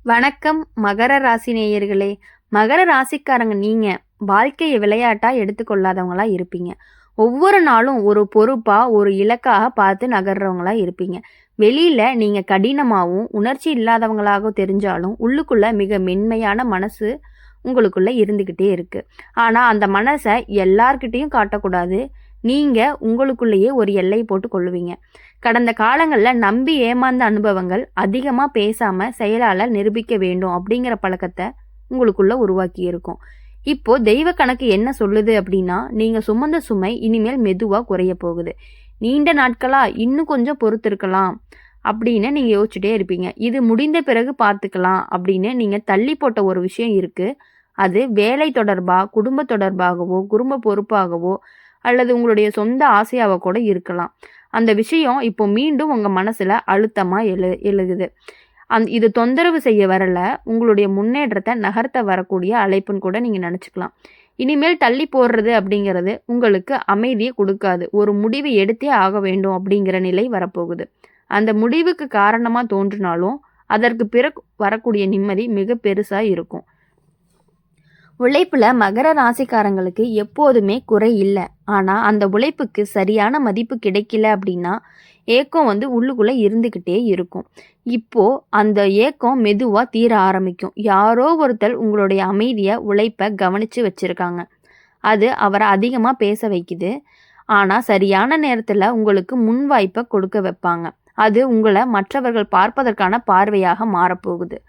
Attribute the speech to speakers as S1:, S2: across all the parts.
S1: வணக்கம் மகர ராசி நேயர்களே. மகர ராசிக்காரங்க நீங்க வாழ்க்கையை விளையாட்டா எடுத்துக்கொள்ளாதவங்களா இருப்பீங்க. ஒவ்வொரு நாளும் ஒரு பொறுப்பா ஒரு இலக்காக பார்த்து நகர்றவங்களா இருப்பீங்க. வெளியில நீங்க கடினமாகவும் உணர்ச்சி இல்லாதவங்களாக தெரிஞ்சாலும் உள்ளுக்குள்ள மிக மென்மையான மனசு உங்களுக்குள்ள இருந்துக்கிட்டே இருக்கு. ஆனா அந்த மனசை எல்லார்கிட்டையும் காட்டக்கூடாது. நீங்க உங்களுக்குள்ளேயே ஒரு எல்லை போட்டு கொள்ளுவீங்க. கடந்த காலங்களில் நம்பி ஏமாந்த அனுபவங்கள் அதிகமாக பேசாம செயலால நிரூபிக்க வேண்டும் அப்படிங்கிற பழக்கத்தை உங்களுக்குள்ள உருவாக்கி இருக்கும். இப்போ தெய்வ கணக்கு என்ன சொல்லுது அப்படின்னா, நீங்க சுமந்த சுமை இனிமேல் மெதுவா குறைய போகுது. நீண்ட நாட்களா இன்னும் கொஞ்சம் பொறுத்திருக்கலாம் அப்படின்னு நீங்க யோசிச்சுட்டே இருப்பீங்க. இது முடிந்த பிறகு பார்த்துக்கலாம் அப்படின்னு நீங்க தள்ளி போட்ட ஒரு விஷயம் இருக்கு. அது வேலை தொடர்பா, குடும்ப தொடர்பாகவோ, குடும்ப பொறுப்பாகவோ அல்லது உங்களுடைய சொந்த ஆசையாக கூட இருக்கலாம். அந்த விஷயம் இப்போ மீண்டும் உங்கள் மனசில் அழுத்தமாக எழுகுது. இது தொந்தரவு செய்ய வரல, உங்களுடைய முன்னேற்றத்தை நகர்த்த வரக்கூடிய அழைப்புன்னு கூட நீங்கள் நினச்சிக்கலாம். இனிமேல் தள்ளி போடுறது அப்படிங்கிறது உங்களுக்கு அமைதியை கொடுக்காது. ஒரு முடிவு எடுத்தே ஆக வேண்டும் அப்படிங்கிற நிலை வரப்போகுது. அந்த முடிவுக்கு காரணமாக தோன்றினாலும் அதற்கு பிறகு வரக்கூடிய நிம்மதி மிக பெருசாக இருக்கும். உழைப்புல மகர ராசிக்காரங்களுக்கு எப்போதுமே குறை இல்லை. ஆனால் அந்த உழைப்புக்கு சரியான மதிப்பு கிடைக்கல அப்படின்னா ஏக்கம் உள்ளுக்குள்ளே இருந்துக்கிட்டே இருக்கும். இப்போ அந்த ஏக்கம் மெதுவாக தீர ஆரம்பிக்கும். யாரோ ஒருத்தர் உங்களுடைய அமைதியை உழைப்பை கவனித்து வச்சுருக்காங்க. அது அவரை அதிகமாக பேச வைக்குது. ஆனால் சரியான நேரத்தில் உங்களுக்கு முன் வாய்ப்பை கொடுக்க வைப்பாங்க. அது உங்களை மற்றவர்கள் பார்ப்பதற்கான பார்வையாக மாறப்போகுது.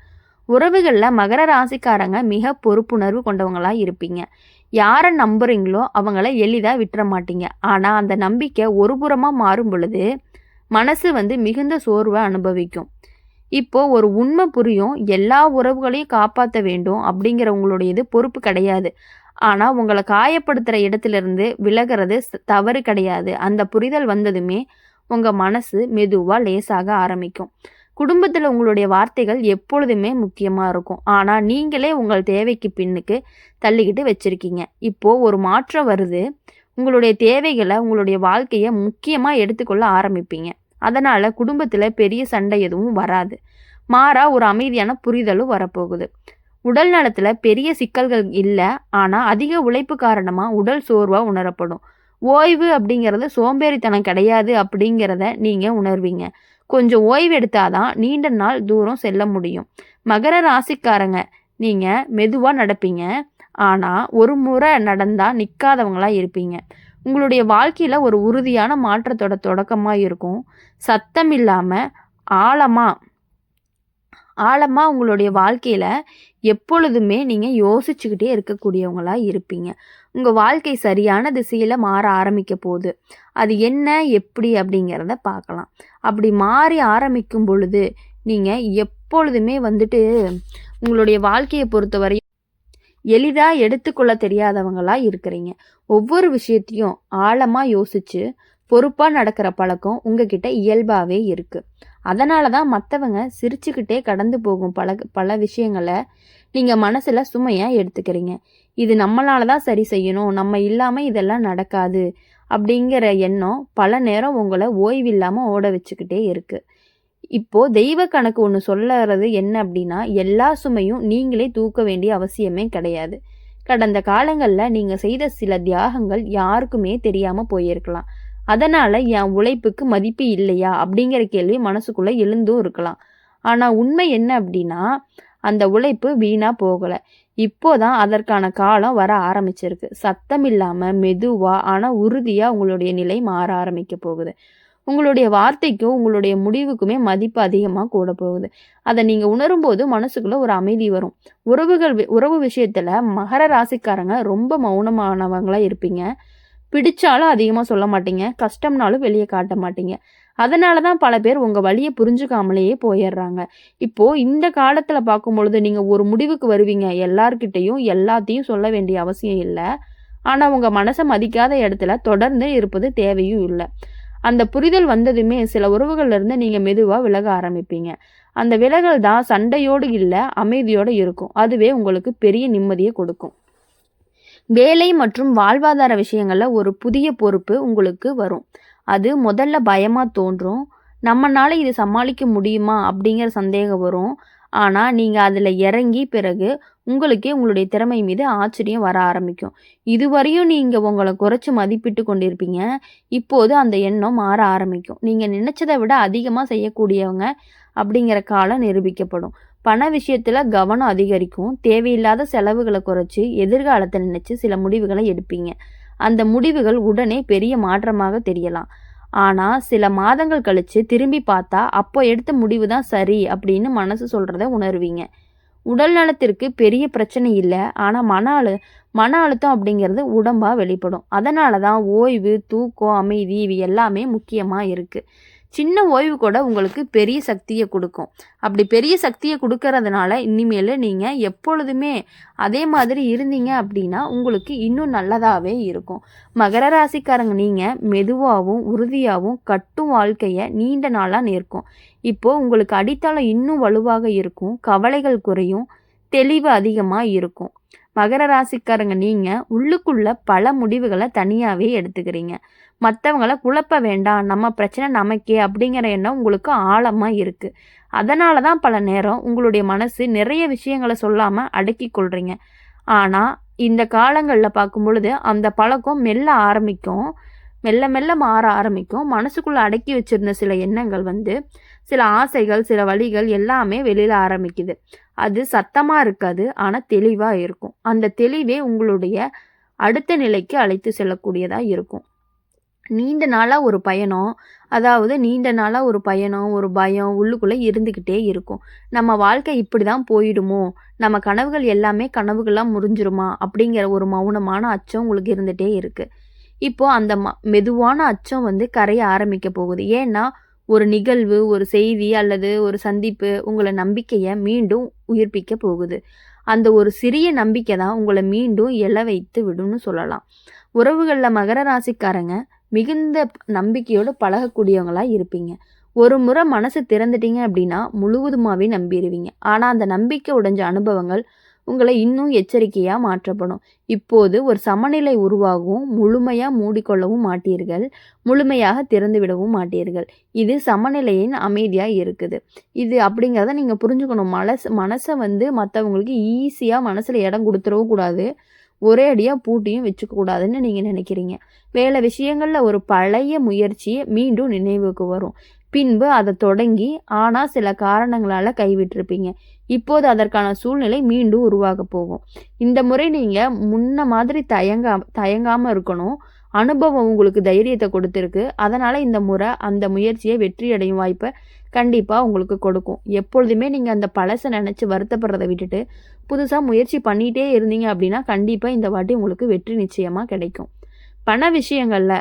S1: உறவுகளில் மகர ராசிக்காரங்க மிக பொறுப்புணர்வு கொண்டவங்களாக இருப்பீங்க. யாரை நம்புறீங்களோ அவங்கள எளிதாக விட்டுற மாட்டீங்க. ஆனால் அந்த நம்பிக்கை ஒரு புறமாக மாறும் பொழுது மனசு மிகுந்த சோர்வை அனுபவிக்கும். இப்போ ஒரு உண்மை புரியும், எல்லா உறவுகளையும் காப்பாற்ற வேண்டும் அப்படிங்கிற உங்களுடையது பொறுப்பு கிடையாது. ஆனால் உங்களை காயப்படுத்துகிற இடத்துலேருந்து விலகிறது தவறு கிடையாது. அந்த புரிதல் வந்ததுமே உங்கள் மனசு மெதுவாக லேசாக ஆரம்பிக்கும். குடும்பத்தில் உங்களுடைய வார்த்தைகள் எப்பொழுதுமே முக்கியமாக இருக்கும். ஆனால் நீங்களே உங்கள் தேவைக்கு பின்னுக்கு தள்ளிக்கிட்டு வச்சுருக்கீங்க. இப்போது ஒரு மாற்றம் வருது. உங்களுடைய தேவைகளை உங்களுடைய வாழ்க்கையை முக்கியமாக எடுத்துக்கொள்ள ஆரம்பிப்பீங்க. அதனால் குடும்பத்தில் பெரிய சண்டை எதுவும் வராது. மாறா ஒரு அமைதியான புரிதலும் வரப்போகுது. உடல் நலத்தில் பெரிய சிக்கல்கள் இல்லை. ஆனால் அதிக உழைப்பு காரணமாக உடல் சோர்வாக உணரப்படும். ஓய்வு அப்படிங்கிறது சோம்பேறித்தனம் கிடையாது அப்படிங்கிறத நீங்கள் உணர்வீங்க. கொஞ்சம் ஓய்வு எடுத்தாதான் நீண்ட நாள் தூரம் செல்ல முடியும். மகர ராசிக்காரங்க நீங்கள் மெதுவாக நடப்பீங்க. ஆனால் ஒரு முறை நடந்தால் நிற்காதவங்களா இருப்பீங்க. உங்களுடைய வாழ்க்கையில் ஒரு உறுதியான மாற்றத்தோட தொடக்கமாக இருக்கும். சத்தம் இல்லாமல் ஆழமாக உங்களுடைய வாழ்க்கையில் எப்பொழுதுமே நீங்கள் யோசிச்சுக்கிட்டே இருக்கக்கூடியவங்களா இருப்பீங்க. உங்கள் வாழ்க்கை சரியான திசையில் மாற ஆரம்பிக்க போகுது. அது என்ன எப்படி அப்படிங்கிறத பார்க்கலாம். அப்படி மாறி ஆரம்பிக்கும் பொழுது நீங்கள் எப்பொழுதுமே உங்களுடைய வாழ்க்கையை பொறுத்தவரை எளிதாக எடுத்துக்கொள்ள தெரியாதவங்களா இருக்கிறீங்க. ஒவ்வொரு விஷயத்தையும் ஆழமாக யோசித்து பொறுப்பாக நடக்கிற பழக்கம் உங்ககிட்ட இயல்பாகவே இருக்குது. அதனால தான் மற்றவங்க சிரிச்சுக்கிட்டே கடந்து போகும் பல விஷயங்களை நீங்கள் மனசில் சுமையாக எடுத்துக்கிறீங்க. இது நம்மளால தான் சரி செய்யணும், நம்ம இல்லாமல் இதெல்லாம் நடக்காது அப்படிங்கிற எண்ணம் பல நேரம் உங்களை ஓய்வில்லாமல் ஓட வச்சுக்கிட்டே இருக்குது. இப்போது தெய்வ கணக்கு ஒன்று சொல்லுறது என்ன அப்படின்னா, எல்லா சுமையும் நீங்களே தூக்க வேண்டிய அவசியமே கிடையாது. கடந்த காலங்களில் நீங்கள் செய்த சில தியாகங்கள் யாருக்குமே தெரியாமல் போயிருக்கலாம். அதனால் என் உழைப்புக்கு மதிப்பு இல்லையா அப்படிங்கிற கேள்வி மனசுக்குள்ளே எழுந்தும் இருக்கலாம். ஆனால் உண்மை என்ன அப்படின்னா, அந்த உழைப்பு வீணாக போகலை. இப்போதான் அதற்கான காலம் வர ஆரம்பிச்சிருக்கு. சத்தம் இல்லாமல் மெதுவாக ஆனால் உறுதியாக உங்களுடைய நிலை மாற ஆரம்பிக்க போகுது. உங்களுடைய வார்த்தைக்கும் உங்களுடைய முடிவுக்குமே மதிப்பு அதிகமாக கூட போகுது. அதை நீங்கள் உணரும்போது மனசுக்குள்ளே ஒரு அமைதி வரும். உறவு விஷயத்தில் மகர ராசிக்காரங்க ரொம்ப மௌனமானவங்களாக இருப்பீங்க. பிடிச்சாலும் அதிகமாக சொல்ல மாட்டீங்க, கஷ்டம்னாலும் வெளியே காட்ட மாட்டீங்க. அதனால தான் பல பேர் உங்கள் வழியை புரிஞ்சுக்காமலேயே போயிடுறாங்க. இப்போது இந்த காலத்தில் பார்க்கும் பொழுது நீங்கள் ஒரு முடிவுக்கு வருவீங்க. எல்லார்கிட்டையும் எல்லாத்தையும் சொல்ல வேண்டிய அவசியம் இல்லை. ஆனால் உங்கள் மனசை மதிக்காத இடத்துல தொடர்ந்து இருப்பது தேவையும் இல்லை. அந்த புரிதல் வந்ததுமே சில உறவுகள்லேருந்து நீங்கள் மெதுவாக விலக ஆரம்பிப்பீங்க. அந்த விலகல் தான் சண்டையோடு இல்லை, அமைதியோடு இருக்கும். அதுவே உங்களுக்கு பெரிய நிம்மதியை கொடுக்கும். வேலை மற்றும் வாழ்வாதார விஷயங்களில் ஒரு புதிய பொறுப்பு உங்களுக்கு வரும். அது முதல்ல பயமாக தோன்றும். நம்மனால இது சமாளிக்க முடியுமா அப்படிங்கிற சந்தேகம் வரும். ஆனா, நீங்க அதுல இறங்கி பிறகு உங்களுக்கே உங்களுடைய திறமை மீது ஆச்சரியம் வர ஆரம்பிக்கும். இதுவரையும் நீங்க உங்கள குறைச்சு மதிப்பிட்டு கொண்டிருப்பீங்க. இப்போது அந்த எண்ணம் மாற ஆரம்பிக்கும். நீங்க நினைச்சத விட அதிகமா செய்யக்கூடியவங்க அப்படிங்கிற காலம் நிரூபிக்கப்படும். பண விஷயத்துல கவனம் அதிகரிக்கும். தேவையில்லாத செலவுகள குறைச்சு, எதிர்காலத்த நினைச்சு சில முடிவுகள எடுப்பீங்க. அந்த முடிவுகள் உடனே பெரிய மாற்றமாக தெரியலாம். ஆனா, சில மாதங்கள் கழிச்சு திரும்பி பார்த்தா, அப்போ எடுத்த முடிவு தான் சரி அப்படின்னு மனசு சொல்றத உணருவீங்க. உடல் நலத்திற்கு பெரிய பிரச்சனை இல்ல. ஆனா, மன அழுத்தம் அப்படிங்கிறது உடம்பா வெளிப்படும். அதனால தான் ஓய்வு, தூக்கம், அமைதி இவை எல்லாமே முக்கியமா இருக்கு. சின்ன ஓய்வு கூட உங்களுக்கு பெரிய சக்திய குடுக்கும். அப்படி பெரிய சக்திய குடுக்கறதுனால, இனிமேலு நீங்க எப்பொழுதுமே அதே மாதிரி இருந்தீங்க அப்படின்னா, உங்களுக்கு இன்னும் நல்லதாவே இருக்கும். மகர ராசிக்காரங்க நீங்க மெதுவாவும், உறுதியாவும் கட்டும் வாழ்க்கைய நீண்ட நாளா நேர்க்கும். இப்போ உங்களுக்கு அடித்தளம் இன்னும் வலுவாக இருக்கும். கவலைகள் குறையும். தெளிவு அதிகமா இருக்கும். மகர ராசிக்காரங்க நீங்க உள்ளுக்குள்ள பல முடிவுகள தனியாவே எடுத்துக்கிறீங்க. மத்தவங்கள குழப்ப வேண்டாம். நம்ம பிரச்சனை நமக்கே அப்படிங்கிற எண்ணம் உங்களுக்கு ஆழமா இருக்கு. அதனால தான் பல நேரம் உங்களுடைய மனசு நிறைய விஷயங்கள சொல்லாம அடக்கிக் கொள்றீங்க. ஆனா, இந்த காலங்கள்ல பார்க்கும் பொழுது அந்த பழக்கம் மெல்ல ஆரம்பிக்கும். மெல்ல மெல்ல மாற ஆரம்பிக்கும். மனசுக்குள்ள அடக்கி வச்சிருந்த சில எண்ணங்கள் சில ஆசைகள், சில வலிகள் எல்லாமே வெளியில ஆரம்பிக்குது. அது சத்தமா இருக்காது. ஆனா தெளிவா இருக்கும். அந்த தெளிவே உங்களுடைய அடுத்த நிலைக்கு அழைத்து செல்லக்கூடியதா இருக்கும். நீண்ட நாளா ஒரு பயணம், நீண்ட நாளா ஒரு பயணம், ஒரு பயம் உள்ளுக்குள்ள இருந்துகிட்டே இருக்கும். நம்ம வாழ்க்கை இப்படிதான் போயிடுமோ? நம்ம கனவுகள் எல்லாமே கனவுகளா முறிஞ்சிருமா? அப்படிங்கிற ஒரு மௌனமான அச்சம் உங்களுக்கு இருந்துட்டே இருக்கு. இப்போ அந்த மெதுவான அச்சம் கரைய ஆரம்பிக்க போகுது. ஏன்னா, ஒரு நிகழ்வு, ஒரு செய்தி அல்லது ஒரு சந்திப்பு உங்கள நம்பிக்கைய மீண்டும் உயிர்ப்பிக்க போகுது. அந்த ஒரு சிறிய நம்பிக்கை தான் உங்கள மீண்டும் எழ வைத்து விடும்னு சொல்லலாம். உறவுகள்ல மகர ராசிக்காரங்க மிகுந்த நம்பிக்கையோடு பழகக்கூடியவங்களா இருப்பீங்க. ஒரு முறை மனசு திறந்துட்டீங்க அப்படின்னா முழுவதுமாவே நம்பிருவீங்க. ஆனா அந்த நம்பிக்கை உடைஞ்ச அனுபவங்கள் உங்களை இன்னும் எச்சரிக்கையா மாற்றப்படும். இப்போது ஒரு சமநிலை உருவாகும். முழுமையா மூடிக்கொள்ளவும் மாட்டீர்கள். முழுமையாக திறந்து விடவும் மாட்டீர்கள். இது சமநிலையின் அமைதியா இருக்குது. இது அப்படிங்கிறத நீங்க புரிஞ்சுக்கணும். மனசை மற்றவங்களுக்கு ஈஸியா மனசுல இடம் கொடுத்துடவும் கூடாது. ஒரே அடியா பூட்டியும் வச்சுக்க கூடாதுன்னு நீங்க நினைக்கிறீங்க. வேலை விஷயங்கள்ல ஒரு பழைய முயற்சி மீண்டும் நினைவுக்கு வரும். பின்பு அதை தொடங்கி ஆனா சில காரணங்களால கைவிட்டிருப்பீங்க. இப்போது அதற்கான சூழ்நிலை மீண்டும் உருவாக போகும். இந்த முறை நீங்க முன்ன மாதிரி தயங்காம இருக்கணும். அனுபவம் உங்களுக்கு தைரியத்தை கொடுத்துருக்கு. அதனால இந்த முறை அந்த முயற்சியை வெற்றி அடையும் வாய்ப்பை கண்டிப்பா உங்களுக்கு கொடுக்கும். எப்பொழுதுமே நீங்க அந்த பழசை நினைச்சு வருத்தப்படுறதை விட்டுட்டு புதுசா முயற்சி பண்ணிட்டே இருந்தீங்க அப்படின்னா கண்டிப்பா இந்த வாட்டி உங்களுக்கு வெற்றி நிச்சயமா கிடைக்கும். பண விஷயங்கள்ல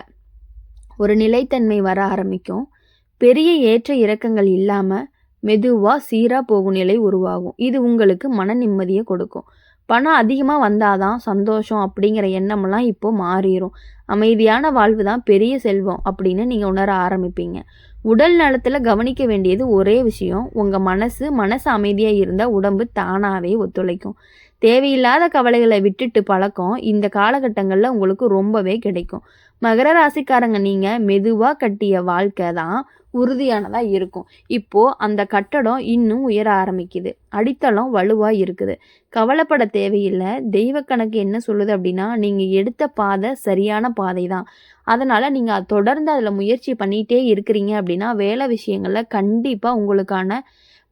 S1: ஒரு நிலைத்தன்மை வர ஆரம்பிக்கும். பெரிய ஏற்ற இறக்கங்கள் இல்லாம மெதுவா சீரா போகும் நிலை உருவாகும். இது உங்களுக்கு மன நிம்மதியை கொடுக்கும். பணம் அதிகமா வந்தாதான் சந்தோஷம் அப்படிங்கிற எண்ணமெல்லாம் இப்போ மாறிடும். அமைதியான வாழ்வு தான் பெரிய செல்வம் அப்படின்னு நீங்க உணர ஆரம்பிப்பீங்க. உடல் நலத்துல கவனிக்க வேண்டியது ஒரே விஷயம். உங்க மனசு அமைதியா இருந்தா உடம்பு தானாவே ஒத்துழைக்கும். தேவையில்லாத கவலைகளை விட்டுட்டு பழக்கம் இந்த காலகட்டங்கள்ல உங்களுக்கு ரொம்பவே கிடைக்கும். மகர ராசிக்காரங்க நீங்க மெதுவா கட்டிய வாழ்க்கை தான் உறுதியானதா இருக்கும். இப்போ அந்த கட்டடம் இன்னும் உயர ஆரம்பிக்குது. அடித்தளம் வலுவா இருக்குது. கவலைப்பட தேவையில்லை. தெய்வ கணக்கு என்ன சொல்லுது அப்படின்னா, நீங்க எடுத்த பாதை சரியான பாதை தான். அதனால நீங்க தொடர்ந்து அதுல முயற்சி பண்ணிட்டே இருக்கிறீங்க அப்படின்னா வேலை விஷயங்கள்ல கண்டிப்பா உங்களுக்கான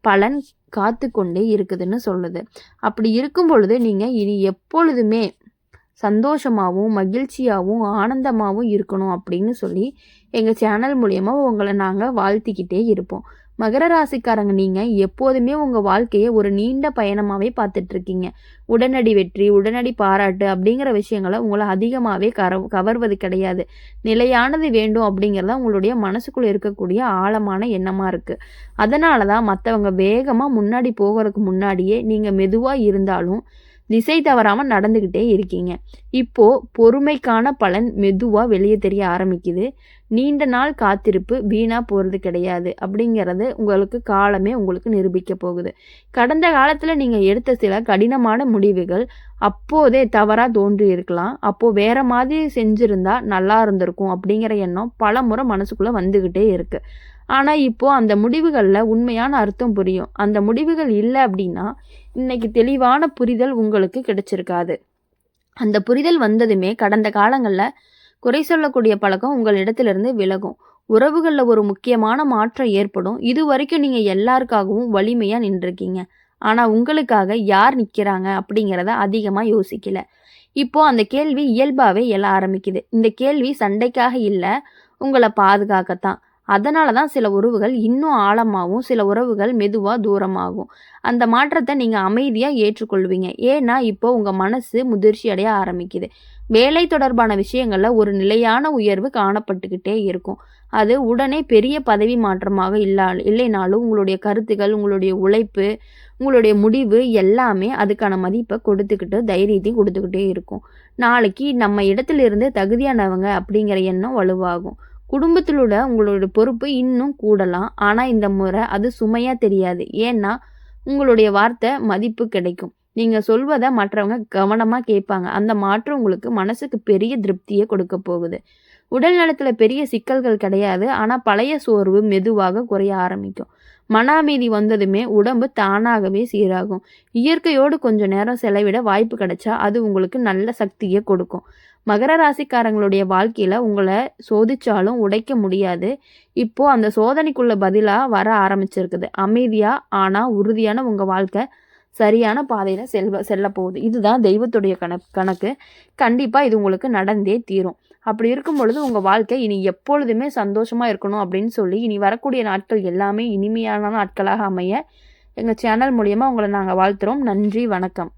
S1: பலன் காத்து கொண்டே இருக்குதுன்னு சொல்லுது. அப்படி இருக்கும் பொழுது நீங்க இனி எப்பொழுதுமே சந்தோஷமாகவும் மகிழ்ச்சியாகவும் ஆனந்தமாகவும் இருக்கணும் அப்படின்னு சொல்லி எங்கள் சேனல் மூலயமா உங்களை நாங்கள் வாழ்த்திக்கிட்டே இருப்போம். மகர ராசிக்காரங்க நீங்கள் எப்போதுமே உங்கள் வாழ்க்கையை ஒரு நீண்ட பயணமாகவே பார்த்துட்ருக்கீங்க. உடனடி வெற்றி, உடனடி பாராட்டு அப்படிங்கிற விஷயங்களை உங்களை அதிகமாகவே கவர்வது கிடையாது. நிலையானது வேண்டும் அப்படிங்கிறத உங்களுடைய மனசுக்குள்ளே இருக்கக்கூடிய ஆழமான எண்ணமாக இருக்குது. அதனால தான் மற்றவங்க வேகமாக முன்னாடி போகிறதுக்கு முன்னாடியே நீங்கள் மெதுவாக இருந்தாலும் திசை தவறாமல் நடந்துக்கிட்டே இருக்கீங்க. இப்போ பொறுமைக்கான பலன் மெதுவாக வெளியே தெரிய ஆரம்பிக்குது. நீண்ட நாள் காத்திருப்பு வீணாக போகிறது கிடையாது அப்படிங்கிறது காலமே உங்களுக்கு நிரூபிக்க போகுது. கடந்த காலத்தில் நீங்கள் எடுத்த சில கடினமான முடிவுகள் அப்போதே தவறாக தோன்றி இருக்கலாம். அப்போது வேற மாதிரி செஞ்சுருந்தா நல்லா இருந்திருக்கும் அப்படிங்கிற எண்ணம் பல முறை மனசுக்குள்ளே வந்துக்கிட்டே இருக்குது. ஆனால் இப்போது அந்த முடிவுகளில் உண்மையான அர்த்தம் புரியும். அந்த முடிவுகள் இல்லை அப்படின்னா இன்னைக்கு தெளிவான புரிதல் உங்களுக்கு கிடைச்சிருக்காது. அந்த புரிதல் வந்ததுமே கடந்த காலங்களில் குறை சொல்லக்கூடிய பழக்கம் உங்களிடத்திலிருந்து விலகும். உறவுகளில் ஒரு முக்கியமான மாற்றம் ஏற்படும். இது வரைக்கும் நீங்கள் எல்லாருக்காகவும் வலிமையாக நின்றுருக்கீங்க. ஆனால் உங்களுக்காக யார் நிற்கிறாங்க அப்படிங்கிறத அதிகமாக யோசிக்கல. இப்போ அந்த கேள்வி இயல்பாகவே எழ ஆரம்பிக்குது. இந்த கேள்வி சண்டைக்காக இல்லை, உங்களை பாதுகாக்கத்தான். அதனால தான் சில உறவுகள் இன்னும் ஆழமாகவும் சில உறவுகள் மெதுவாக தூரமாகும். அந்த மாற்றத்தை நீங்கள் அமைதியாக ஏற்றுக்கொள்வீங்க. ஏன்னா இப்போ உங்கள் மனசு முதிர்ச்சி அடைய ஆரம்பிக்குது. வேலை தொடர்பான விஷயங்களில் ஒரு நிலையான உயர்வு காணப்பட்டுக்கிட்டே இருக்கும். அது உடனே பெரிய பதவி மாற்றமாக இல்லைனாலும் உங்களுடைய கருத்துக்கள், உங்களுடைய உழைப்பு, உங்களுடைய முடிவு எல்லாமே அதுக்கான மதிப்பை கொடுத்துக்கிட்டு தைரியத்தையும் கொடுத்துக்கிட்டே இருக்கும். நாளைக்கு நம்ம இடத்துலேருந்து தகுதியானவங்க அப்படிங்கிற எண்ணம் வலுவாகும். குடும்பத்திலோட உங்களோட பொறுப்பு இன்னும் கூடலாம். ஆனால் இந்த முறை அது சுமையாக தெரியாது. ஏன்னா உங்களுடைய வார்த்தை மதிப்பு கிடைக்கும். நீங்கள் சொல்வதை மற்றவங்க கவனமாக கேட்பாங்க. அந்த மாற்றம் உங்களுக்கு மனசுக்கு பெரிய திருப்தியை கொடுக்க போகுது. உடல் நலத்தில் பெரிய சிக்கல்கள் கிடையாது. ஆனால் பழைய சோர்வு மெதுவாக குறைய ஆரம்பிக்கும். மன அமைதி வந்ததுமே உடம்பு தானாகவே சீராகும். இயற்கையோடு கொஞ்சம் நேரம் செலவிட வாய்ப்பு கிடைச்சா அது உங்களுக்கு நல்ல சக்தியை கொடுக்கும். மகர ராசிக்காரங்களுடைய வாழ்க்கையில் உங்களை சோதிச்சாலும் உடைக்க முடியாது. இப்போது அந்த சோதனைக்குள்ள பதிலாக வர ஆரம்பிச்சிருக்குது. அமைதியாக ஆனால் உறுதியான உங்கள் வாழ்க்கை சரியான பாதையில் செல்ல போகுது. இதுதான் தெய்வத்துடைய கணக்கு. கண்டிப்பாக இது உங்களுக்கு நடந்தே தீரும். அப்படி இருக்கும் பொழுது உங்கள் வாழ்க்கை இனி எப்பொழுதுமே சந்தோஷமாக இருக்கணும் அப்படின்னு சொல்லி இனி வரக்கூடிய நாட்கள் எல்லாமே இனிமையான நாட்களாக அமைய எங்கள் சேனல் மூலியமாக உங்களை நாங்கள் வாழ்த்துறோம். நன்றி, வணக்கம்.